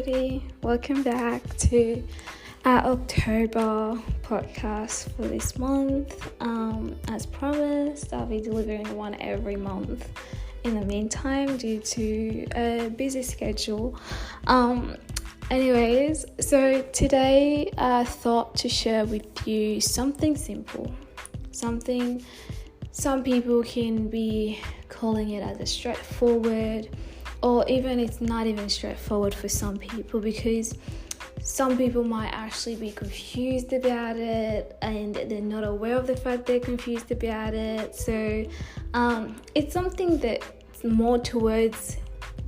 everybody. Welcome back to our October podcast for this month. As promised, I'll be delivering one every month. In the meantime, due to a busy schedule. Anyways, so today I thought to share with you something simple. Something some people can be calling it as a straightforward, or even it's not even straightforward for some people, because some people might actually be confused about it and they're not aware of the fact they're confused about it. So it's something that's more towards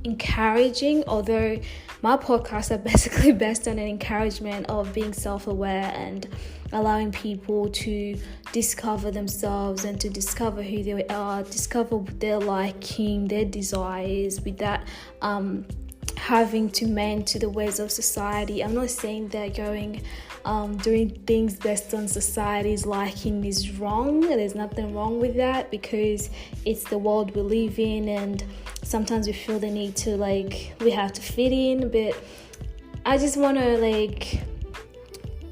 encouraging, although my podcasts are basically based on an encouragement of being self-aware and allowing people to discover themselves and to discover who they are, discover their liking, their desires, without having to mend to the ways of society. I'm not saying that doing things based on society's liking is wrong. There's nothing wrong with that, because it's the world we live in, and sometimes we feel the need to we have to fit in. But I just want to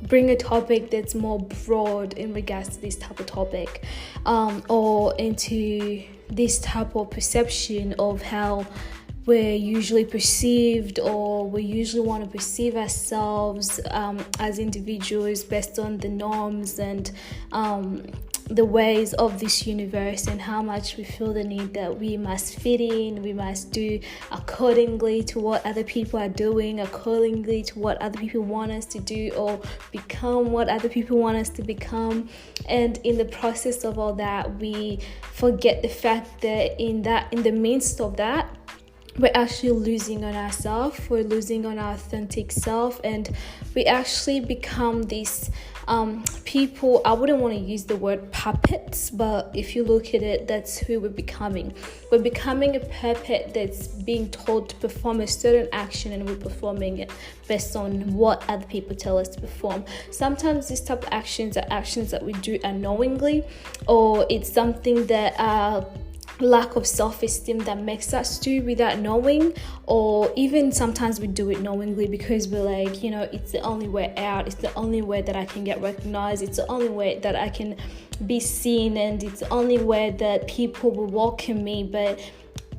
bring a topic that's more broad in regards to this type of topic, or into this type of perception of how we're usually perceived, or we usually want to perceive ourselves as individuals based on the norms and the ways of this universe, and how much we feel the need that we must fit in, we must do accordingly to what other people are doing, accordingly to what other people want us to do, or become what other people want us to become. And in the process of all that, we forget the fact that in the midst of that, we're actually losing on ourselves, we're losing on our authentic self, and we actually become these people. I wouldn't want to use the word puppets, but if you look at it, that's who we're becoming. We're becoming a puppet that's being told to perform a certain action, and we're performing it based on what other people tell us to perform. Sometimes these type of actions are actions that we do unknowingly, or it's something that lack of self-esteem that makes us do without knowing, or even sometimes we do it knowingly because we're it's the only way out, it's the only way that I can get recognized, it's the only way that I can be seen, and it's the only way that people will welcome me. But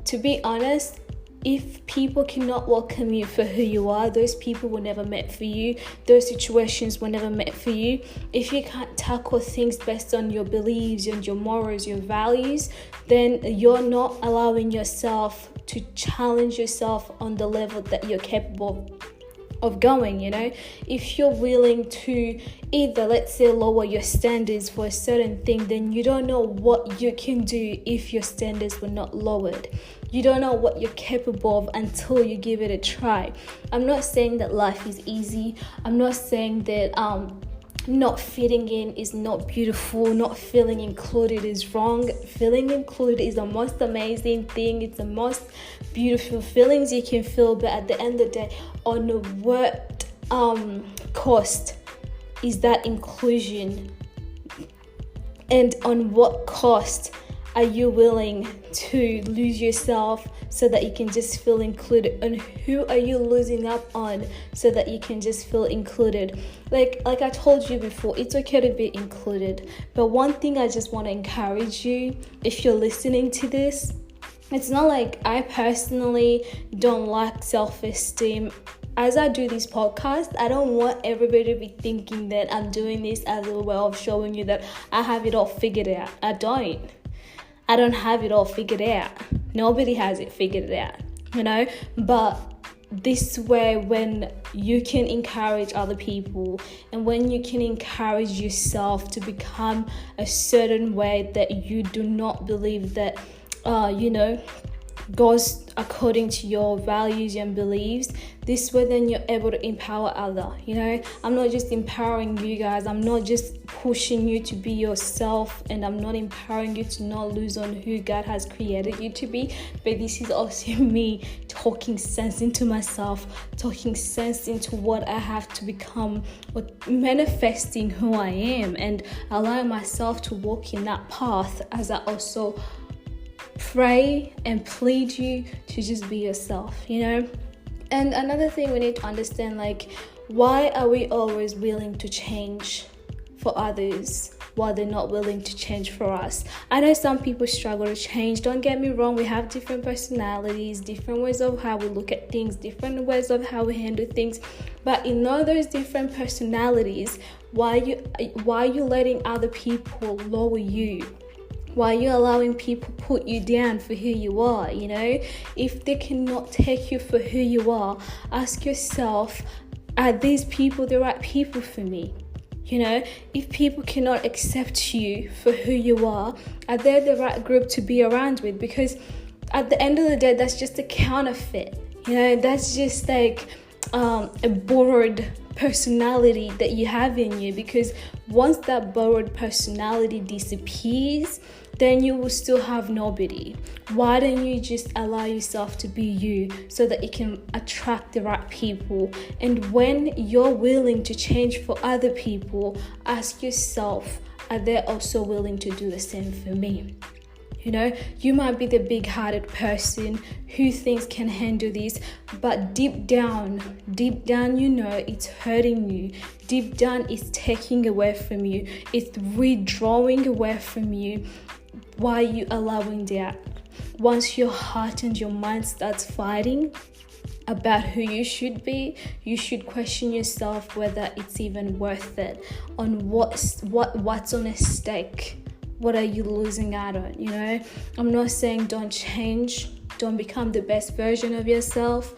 to be honest, if people cannot welcome you for who you are, those people were never meant for you. Those situations were never meant for you. If you can't tackle things based on your beliefs and your morals, your values, then you're not allowing yourself to challenge yourself on the level that you're capable of going. If you're willing to either, let's say, lower your standards for a certain thing, then you don't know what you can do if your standards were not lowered. You don't know what you're capable of until you give it a try. I'm not saying that life is easy. I'm not saying that not fitting in is not beautiful, not feeling included is wrong. Feeling included is the most amazing thing. It's the most beautiful feelings you can feel. But at the end of the day, on what cost is that inclusion? And on what cost are you willing to lose yourself so that you can just feel included? And who are you losing up on so that you can just feel included? Like I told you before, it's okay to be included. But one thing I just want to encourage you, if you're listening to this, it's not like I personally don't lack self-esteem. As I do this podcast, I don't want everybody to be thinking that I'm doing this as a way of showing you that I have it all figured out. I don't have it all figured out. Nobody has it figured out, But this way, when you can encourage other people, and when you can encourage yourself to become a certain way that you do not believe that, goes according to your values and beliefs, this way then you're able to empower others. I'm not just empowering you guys, I'm not just pushing you to be yourself, and I'm not empowering you to not lose on who God has created you to be, but this is also me talking sense into myself, talking sense into what I have to become, or manifesting who I am, and allowing myself to walk in that path, as I also pray and plead you to just be yourself, And another thing we need to understand, like, why are we always willing to change for others while they're not willing to change for us? I know some people struggle to change. Don't get me wrong. We have different personalities, different ways of how we look at things, different ways of how we handle things. But in all those different personalities, why are you letting other people lower you? Why are you allowing people put you down for who you are? You know, if they cannot take you for who you are, ask yourself, are these people the right people for me? You know, if people cannot accept you for who you are they the right group to be around with? Because at the end of the day, that's just a counterfeit. You know, that's just like a borrowed personality that you have in you. Because once that borrowed personality disappears, then you will still have nobody. Why don't you just allow yourself to be you so that you can attract the right people? And when you're willing to change for other people, ask yourself, are they also willing to do the same for me? You know, you might be the big-hearted person who thinks can handle this, but deep down, you know it's hurting you. Deep down, it's taking away from you. It's withdrawing away from you. Why are you allowing that? Once your heart and your mind starts fighting about who you should be, you should question yourself whether it's even worth it. On what's on a stake. What are you losing out on? You know, I'm not saying don't change, don't become the best version of yourself.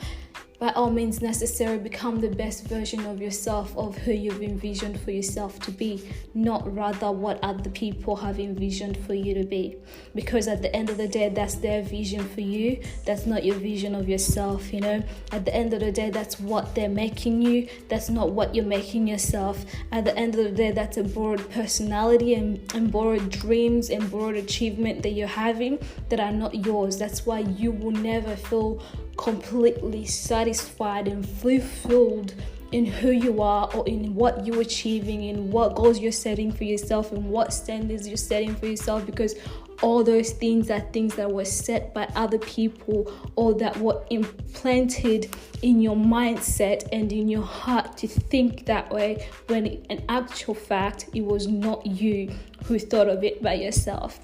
By all means necessary, become the best version of yourself, of who you've envisioned for yourself to be, not rather what other people have envisioned for you to be. Because at the end of the day, that's their vision for you. That's not your vision of yourself, you know. At the end of the day, that's what they're making you. That's not what you're making yourself. At the end of the day, that's a borrowed personality and borrowed dreams and borrowed achievement that you're having that are not yours. That's why you will never feel completely satisfied and fulfilled in who you are, or in what you're achieving, in what goals you're setting for yourself, and what standards you're setting for yourself, because all those things are things that were set by other people, or that were implanted in your mindset and in your heart to think that way, when in actual fact it was not you who thought of it by yourself.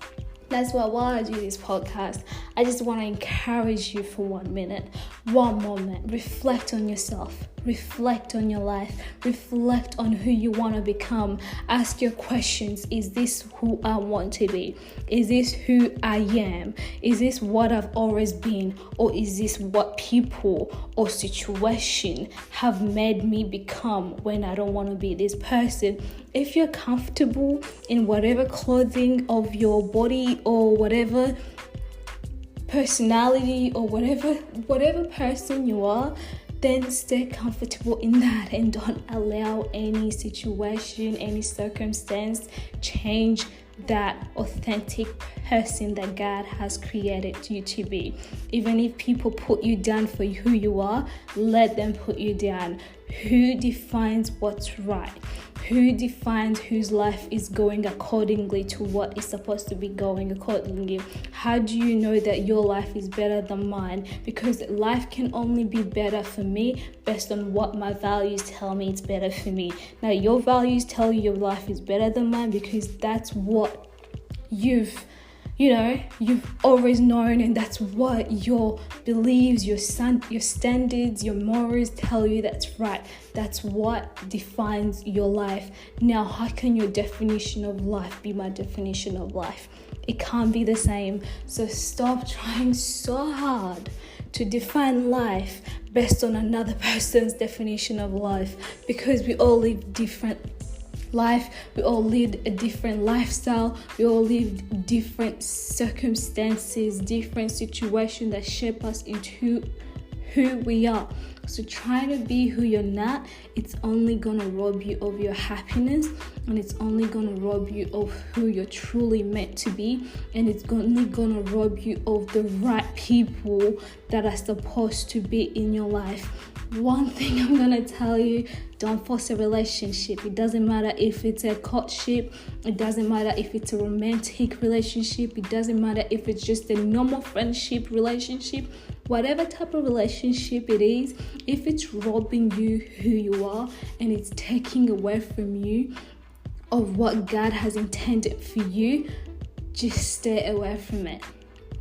That's why while I do this podcast, I just want to encourage you for 1 minute, one moment. Reflect on yourself. Reflect on your life. Reflect on who you want to become. Ask your questions. Is this who I want to be? Is this who I am? Is this what I've always been? Or is this what people or situation have made me become when I don't want to be this person? If you're comfortable in whatever clothing of your body, or whatever personality, or whatever person you are, then stay comfortable in that, and don't allow any situation, any circumstance change that authentic person that God has created you to be. Even if people put you down for who you are, let them put you down. Who defines what's right? Who defines whose life is going accordingly to what is supposed to be going accordingly? How do you know that your life is better than mine? Because life can only be better for me based on what my values tell me it's better for me. Now, your values tell you your life is better than mine because that's what you've always known, and that's what your beliefs, your standards, your morals tell you that's right. That's what defines your life. Now, how can your definition of life be my definition of life? It can't be the same. So stop trying so hard to define life based on another person's definition of life, because we all live different life, we all live a different lifestyle, we all live different circumstances, different situations that shape us into who we are. So trying to be who you're not, it's only gonna rob you of your happiness, and it's only gonna rob you of who you're truly meant to be, and it's only gonna rob you of the right people that are supposed to be in your life. One thing I'm gonna tell you, don't force a relationship. It doesn't matter if it's a courtship, it doesn't matter if it's a romantic relationship, it doesn't matter if it's just a normal friendship relationship. Whatever type of relationship it is, if it's robbing you who you are and it's taking away from you of what God has intended for you, just stay away from it.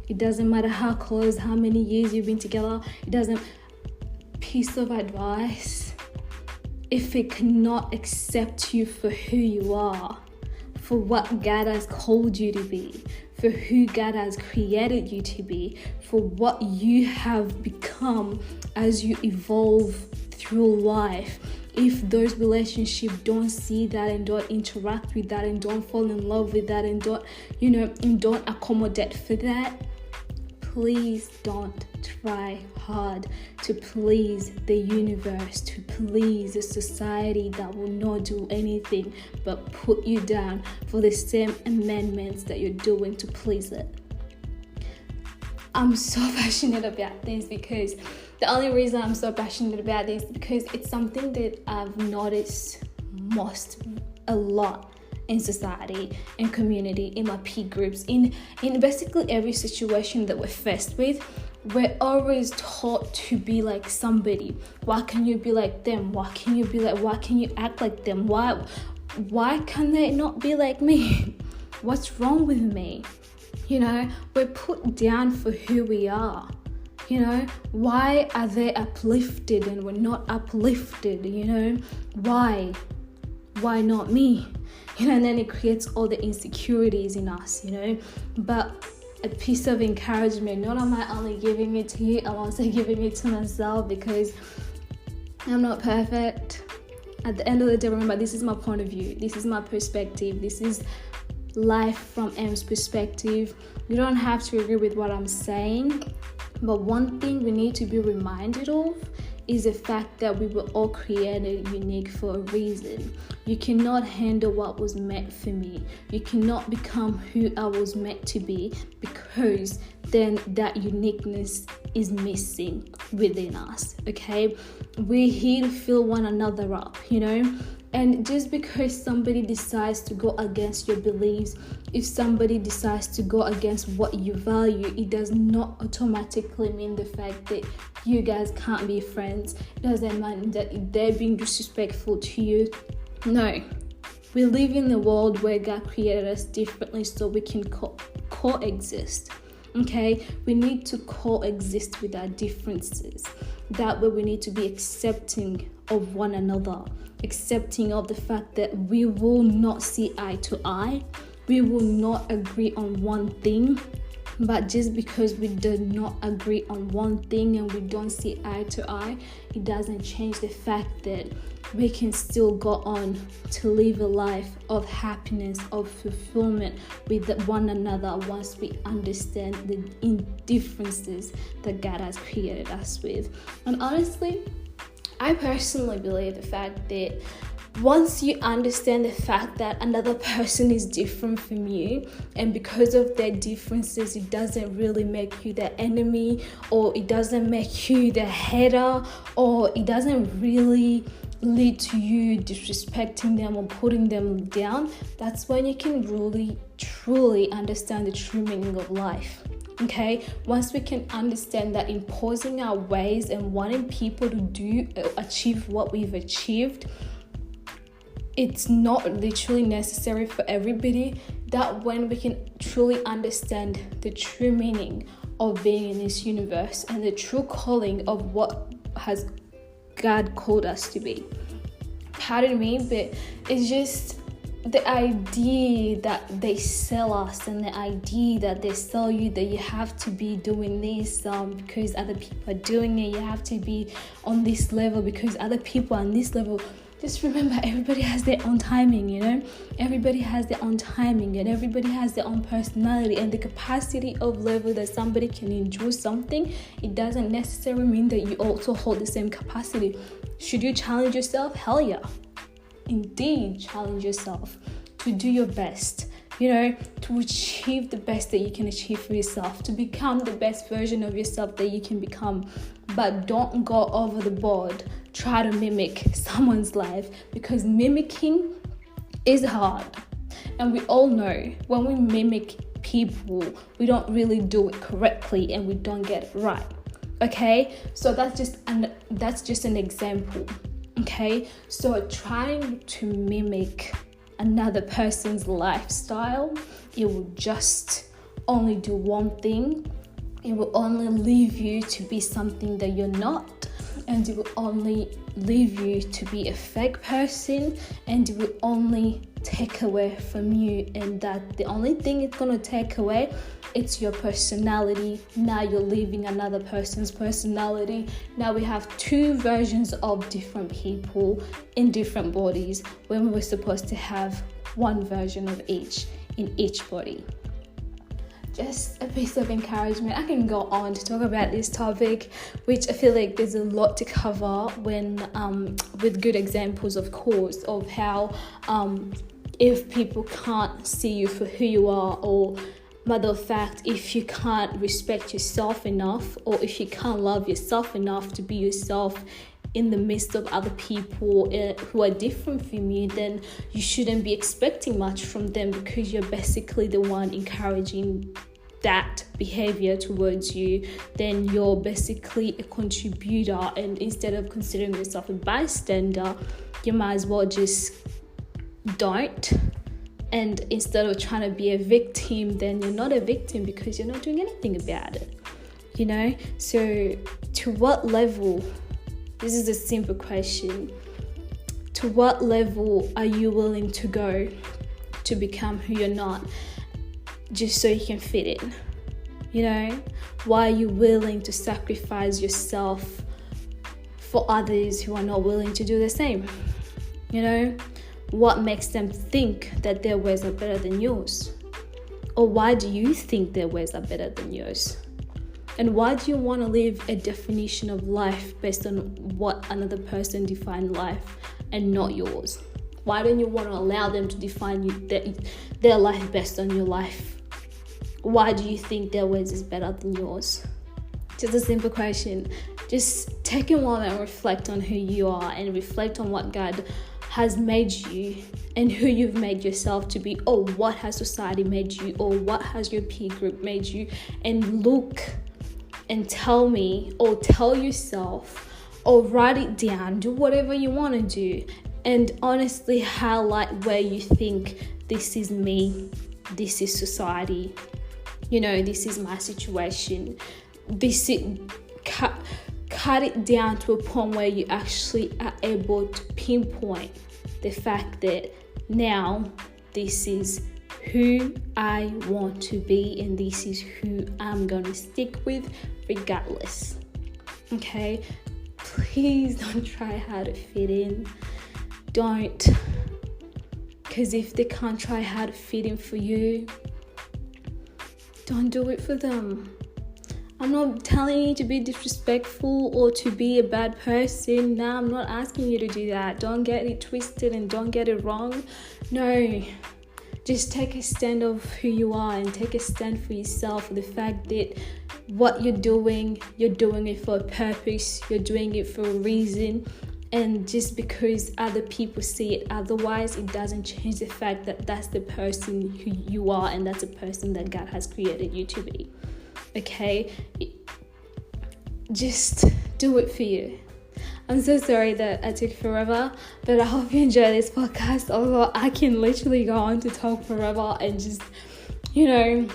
It doesn't matter how close, how many years you've been together. It doesn't. Piece of advice: if it cannot accept you for who you are, for what God has called you to be, for who God has created you to be, for what you have become as you evolve through life, if those relationships don't see that and don't interact with that and don't fall in love with that and don't accommodate for that, please don't try hard to please the universe, to please a society that will not do anything but put you down for the same amendments that you're doing to please it. I'm so passionate about this because the only reason I'm so passionate about this is because it's something that I've noticed a lot in society, in community, in my peer groups, in basically every situation that we're faced with. We're always taught to be like somebody. Why can you be like them? Why can you act like them? Why can they not be like me? What's wrong with me? We're put down for who we are. Why are they uplifted and we're not uplifted? Why not me? And then it creates all the insecurities in us, But a piece of encouragement, not am I only giving it to you, I'm also giving it to myself because I'm not perfect. At the end of the day, remember, this is my point of view. This is my perspective. This is life from M's perspective. You don't have to agree with what I'm saying. But one thing we need to be reminded of is the fact that we were all created unique for a reason. You cannot handle what was meant for me. You cannot become who I was meant to be because then that uniqueness is missing within us, okay? We're here to fill one another up, And just because somebody decides to go against your beliefs, if somebody decides to go against what you value, it does not automatically mean the fact that you guys can't be friends. It doesn't mean that they're being disrespectful to you. No. We live in a world where God created us differently so we can coexist. Okay? We need to coexist with our differences. That way we need to be accepting of one another. Accepting of the fact that we will not see eye to eye. We will not agree on one thing. But just because we do not agree on one thing and we don't see eye to eye, it doesn't change the fact that we can still go on to live a life of happiness, of fulfillment with one another once we understand the differences that God has created us with. And honestly, I personally believe the fact that once you understand the fact that another person is different from you, and because of their differences, it doesn't really make you the enemy, or it doesn't make you the hater, or it doesn't really lead to you disrespecting them or putting them down, that's when you can really, truly understand the true meaning of life. Okay, once we can understand that imposing our ways and wanting people to achieve what we've achieved, it's not literally necessary for everybody, that when we can truly understand the true meaning of being in this universe and the true calling of what has God called us to be. Pardon me, but it's just the idea that they sell us and the idea that they sell you that you have to be doing this because other people are doing it, you have to be on this level because other people are on this level. Just remember, everybody has their own timing, Everybody has their own timing and everybody has their own personality, and the capacity of level that somebody can endure something, it doesn't necessarily mean that you also hold the same capacity. Should you challenge yourself? Hell yeah. Indeed, challenge yourself to do your best, to achieve the best that you can achieve for yourself, to become the best version of yourself that you can become. But don't go over the board, try to mimic someone's life, because mimicking is hard. And we all know when we mimic people, we don't really do it correctly and we don't get it right. Okay, so that's just an example. Okay, so trying to mimic another person's lifestyle, it will just only do one thing. It will only leave you to be something that you're not, and it will only leave you to be a fake person, and it will only take away from you. And that the only thing it's gonna take away, it's your personality. Now you're living another person's personality. Now we have two versions of different people in different bodies, when we're supposed to have one version of each in each body. Just a piece of encouragement. I can go on to talk about this topic, which I feel like there's a lot to cover when with good examples, of course, of how if people can't see you for who you are, or matter of fact, if you can't respect yourself enough, or if you can't love yourself enough to be yourself in the midst of other people who are different from you, then you shouldn't be expecting much from them, because you're basically the one encouraging that behavior towards you. Then you're basically a contributor, and instead of considering yourself a bystander, you might as well just don't. And instead of trying to be a victim, then you're not a victim, because you're not doing anything about it, you know? So to what level, this is a simple question, to what level are you willing to go to become who you're not, just so you can fit in? You know, why are you willing to sacrifice yourself for others who are not willing to do the same? You know, what makes them think that their ways are better than yours? Or why do you think their ways are better than yours? And why do you want to live a definition of life based on what another person defined life and not yours? Why don't you want to allow them to define their life based on your life? Why do you think their ways is better than yours? Just a simple question. Just take a moment and reflect on who you are, and reflect on what God has made you and who you've made yourself to be, or what has society made you, or what has your peer group made you. And look and tell me, or tell yourself, or write it down, do whatever you want to do, and honestly highlight where you think, this is me, this is society, you know, this is my situation. This is cut it down to a point where you actually are able to pinpoint the fact that now this is who I want to be, and this is who I'm going to stick with regardless. Okay? Please don't try hard to fit in. Don't. Because if they can't try hard to fit in for you, don't do it for them. I'm not telling you to be disrespectful or to be a bad person. No, I'm not asking you to do that. Don't get it twisted and don't get it wrong. No. Just take a stand of who you are, and take a stand for yourself, for the fact that what you're doing it for a purpose, you're doing it for a reason. And just because other people see it otherwise, it doesn't change the fact that that's the person who you are, and that's the person that God has created you to be. Okay? Just do it for you. I'm so sorry that I took forever, but I hope you enjoy this podcast. Although I can literally go on to talk forever and just, you know,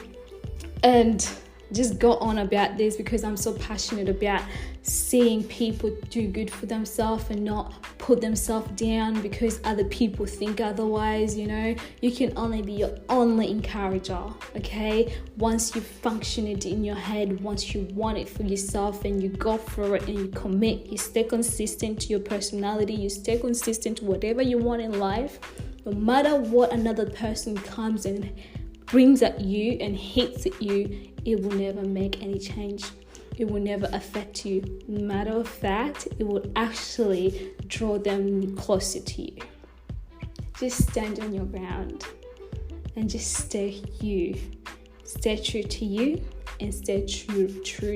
and just go on about this, because I'm so passionate about seeing people do good for themselves and not put themselves down because other people think otherwise. You know, you can only be your only encourager, okay? Once you function it in your head, once you want it for yourself and you go for it and you commit, you stay consistent to your personality, you stay consistent to whatever you want in life, no matter what another person comes and brings at you and hits at you, it will never make any change. It will never affect you. Matter of fact, it will actually draw them closer to you. Just stand on your ground and just stay you. Stay true to you and stay true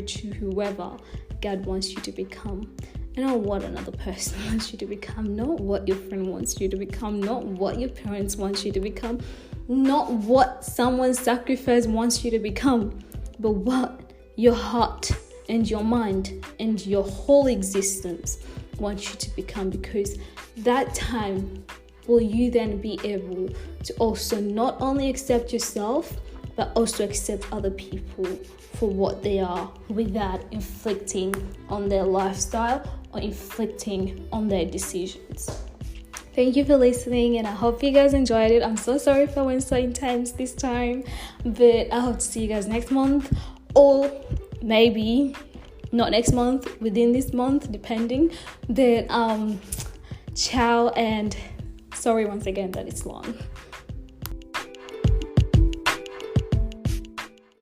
to whoever God wants you to become. And not what another person wants you to become, not what your friend wants you to become, not what your parents want you to become, not what someone's sacrifice wants you to become, but what your heart and your mind and your whole existence wants you to become, because that time will you then be able to also not only accept yourself but also accept other people for what they are, without inflicting on their lifestyle or inflicting on their decisions. Thank you for listening, and I hope you guys enjoyed it. I'm so sorry if I went so intense this time, but I hope to see you guys next month, or maybe not next month, within this month, depending. But ciao, and sorry once again that it's long.